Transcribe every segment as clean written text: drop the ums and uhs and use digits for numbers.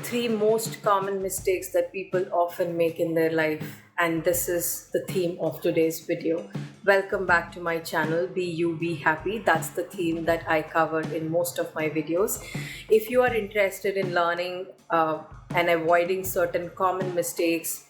three most common mistakes that people often make in their life, and this is the theme of today's video. Welcome back to my channel, Be You, Be Happy. That's the theme that I covered in most of my videos. If you are interested in learning and avoiding certain common mistakes,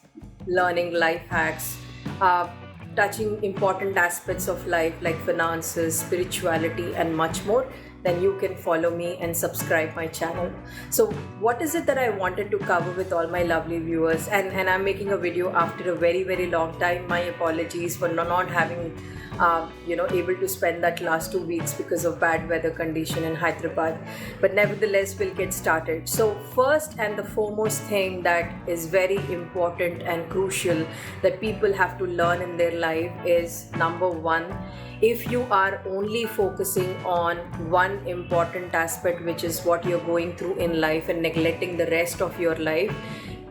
learning life hacks, uh, touching important aspects of life like finances, spirituality, and much more, then you can follow me and subscribe my channel. So what is it that I wanted to cover with all my lovely viewers? And I'm making a video after a very long time. My apologies for not having able to spend that last 2 weeks because of bad weather condition in Hyderabad. But nevertheless, we'll get started. So first and the foremost thing that is very important and crucial that people have to learn in their life is, number one, if you are only focusing on one important aspect, which is what you're going through in life, and neglecting the rest of your life,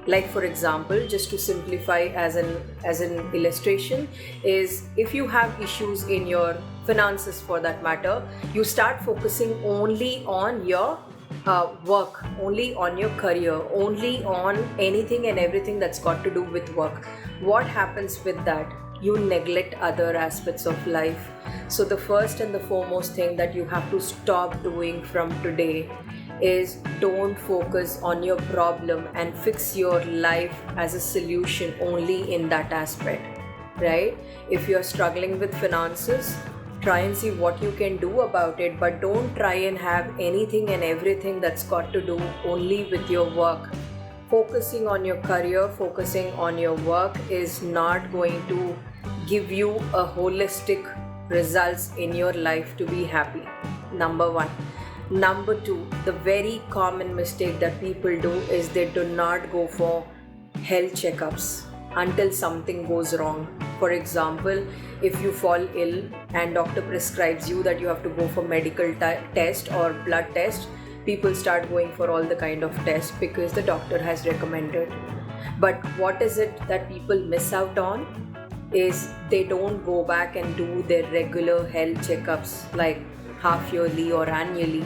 like for example, just to simplify as an illustration, is if you have issues in your finances, for that matter, you start focusing only on your work, only on your career, only on anything and everything that's got to do with work. What happens with that? You neglect other aspects of life. So the first and the foremost thing that you have to stop doing from today is, don't focus on your problem and fix your life as a solution only in that aspect, right? If you're struggling with finances, try and see what you can do about it, but don't try and have anything and everything that's got to do only with your work. Focusing on your career, focusing on your work is not going to give you a holistic results in your life to be happy. Number one. Number two, the very common mistake that people do is they do not go for health checkups until something goes wrong. For example, if you fall ill and doctor prescribes you that you have to go for medical test or blood test, people start going for all the kind of tests because the doctor has recommended. But what is it that people miss out on is they don't go back and do their regular health checkups like half yearly or annually.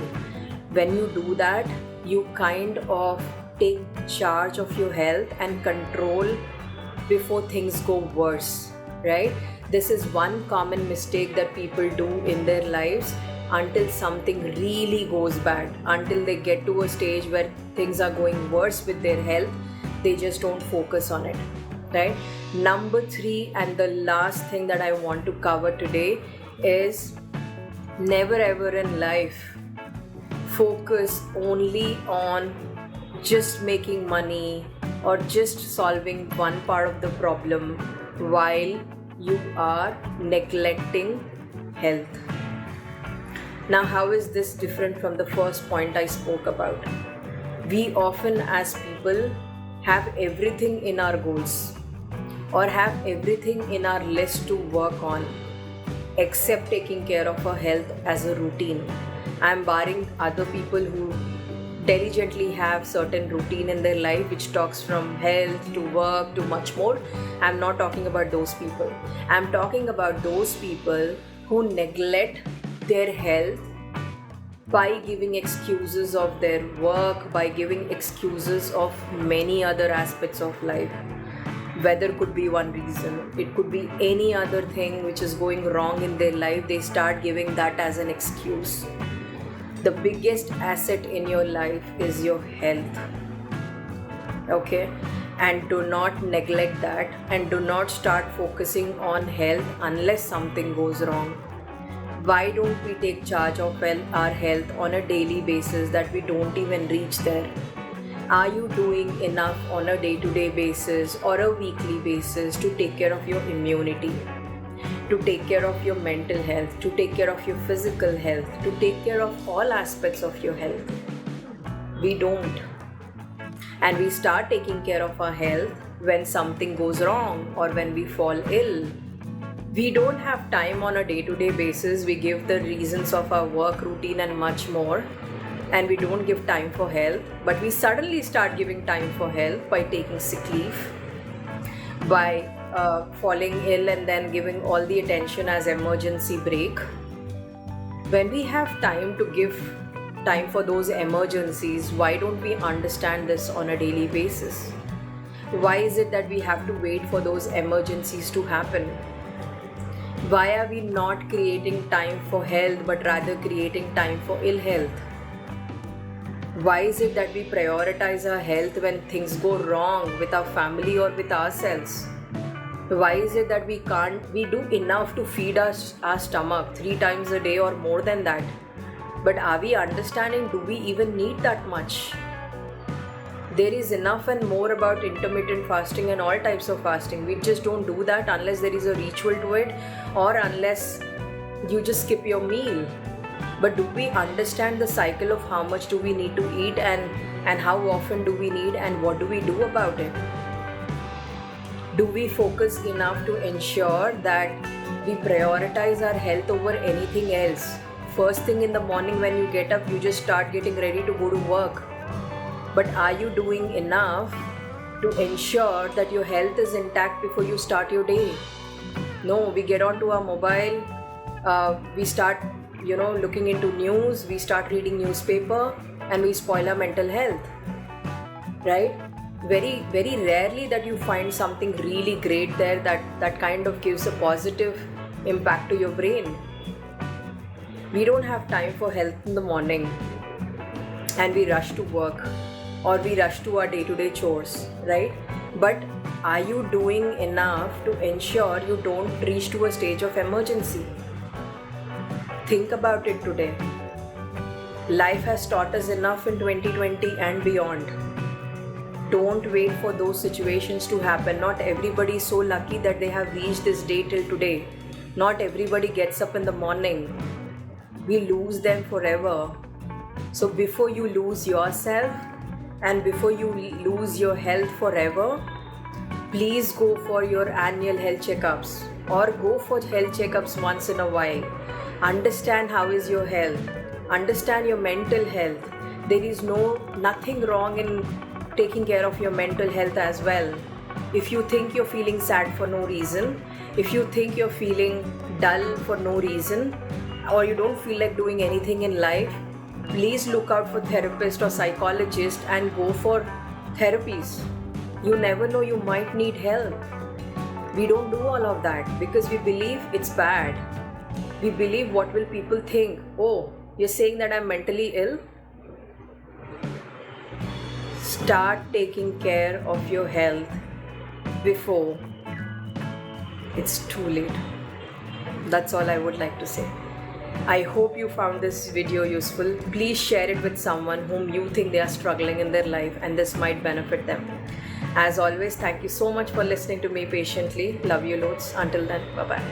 When you do that, you kind of take charge of your health and control before things go worse, right? This is one common mistake that people do in their lives until something really goes bad, until they get to a stage where things are going worse with their health. They just don't focus on it, right? Number three, and the last thing that I want to cover today is, never ever in life focus only on just making money or just solving one part of the problem while you are neglecting health. Now, how is this different from the first point I spoke about? We often as people have everything in our goals or have everything in our list to work on except taking care of our health as a routine. I'm barring other people who diligently have certain routine in their life which talks from health to work to much more. I'm not talking about those people. I'm talking about those people who neglect their health by giving excuses of their work, by giving excuses of many other aspects of life. Weather could be one reason. It could be any other thing which is going wrong in their life. They start giving that as an excuse. The biggest asset in your life is your health. Okay? And do not neglect that, and do not start focusing on health unless something goes wrong. Why don't we take charge of our health on a daily basis that we don't even reach there? Are you doing enough on a day-to-day basis or a weekly basis to take care of your immunity, to take care of your mental health, to take care of your physical health, to take care of all aspects of your health? We don't. And we start taking care of our health when something goes wrong or when we fall ill. We don't have time on a day-to-day basis. We give the reasons of our work routine and much more, and we don't give time for health. But we suddenly start giving time for health by taking sick leave, by falling ill and then giving all the attention as emergency break. When we have time to give time for those emergencies, why don't we understand this on a daily basis? Why is it that we have to wait for those emergencies to happen? Why are we not creating time for health but rather creating time for ill health? Why is it that we prioritize our health when things go wrong with our family or with ourselves? Why is it that we do enough to feed our stomach 3 times a day or more than that? But are we understanding, do we even need that much? There is enough and more about intermittent fasting and all types of fasting. We just don't do that unless there is a ritual to it, or unless you just skip your meal. But do we understand the cycle of how much do we need to eat, and how often do we need, and what do we do about it? Do we focus enough to ensure that we prioritize our health over anything else? First thing in the morning when you get up, you just start getting ready to go to work. But are you doing enough to ensure that your health is intact before you start your day? No, we get onto our mobile, we start looking into news, we start reading newspaper, and we spoil our mental health, right? Very, very rarely that you find something really great there that kind of gives a positive impact to your brain. We don't have time for health in the morning, and we rush to work or we rush to our day-to-day chores, right? But are you doing enough to ensure you don't reach to a stage of emergency? Think about it today. Life has taught us enough in 2020 and beyond. Don't wait for those situations to happen. Not everybody is so lucky that they have reached this day till today. Not everybody gets up in the morning. We lose them forever. So before you lose yourself and before you lose your health forever, please go for your annual health checkups, or go for health checkups once in a while. Understand how is your health. Understand your mental health. There is nothing wrong in taking care of your mental health as well. If you think you're feeling sad for no reason, if you think you're feeling dull for no reason, or you don't feel like doing anything in life, please look out for therapist or psychologist and go for therapies. You never know, you might need help. We don't do all of that because we believe it's bad. We believe, what will people think? Oh, you're saying that I'm mentally ill? Start taking care of your health before it's too late. That's all I would like to say. I hope you found this video useful. Please share it with someone whom you think they are struggling in their life and this might benefit them. As always, thank you so much for listening to me patiently. Love you loads. Until then, bye-bye.